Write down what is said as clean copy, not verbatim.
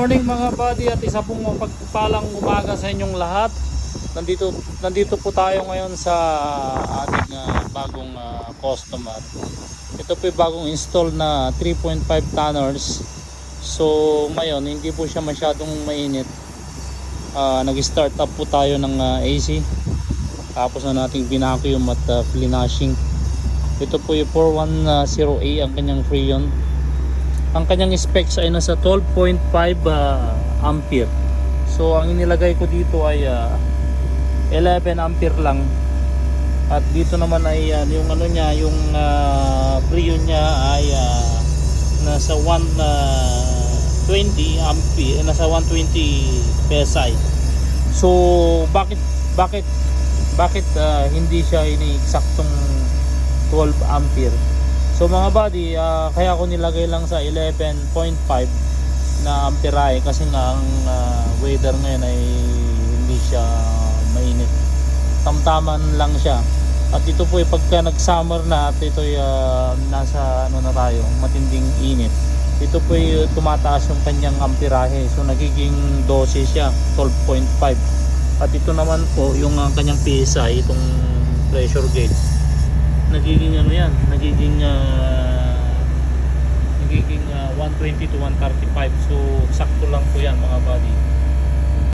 Morning mga buddy, at isa pong mapagpalang umaga sa inyong lahat. Nandito po tayo ngayon sa ating bagong customer. Ito po yung bagong install na 3.5 tonners. So ngayon hindi po siya masyadong mainit. Nag-start up po tayo ng AC. Tapos na nating binacuum at flinashing. Ito po yung 410A ang kanyang freon. Ang kanyang specs ay nasa 12.5 ampere. So ang inilagay ko dito ay 11 ampere lang. At dito naman ay yung ano niya, yung freon niya ay nasa 120 ampere, nasa 120 psi. So bakit hindi siya ini-eksaktong 12 ampere? So mga buddy, kaya ako nilagay lang sa 11.5 na amperahe kasi nga ang weather ngayon ay hindi siya mainit. Tamtaman lang siya. At ito po pagka nag-summer na at ito nasa ano na tayo, matinding init. Ito po tumataas yung kanyang amperahe. So nagiging 12 siya, 12.5. At ito naman po yung kanyang PSI, itong pressure gauge. Nagiging ano yan, nagiging 120 to 135. So sakto lang po yan mga buddy.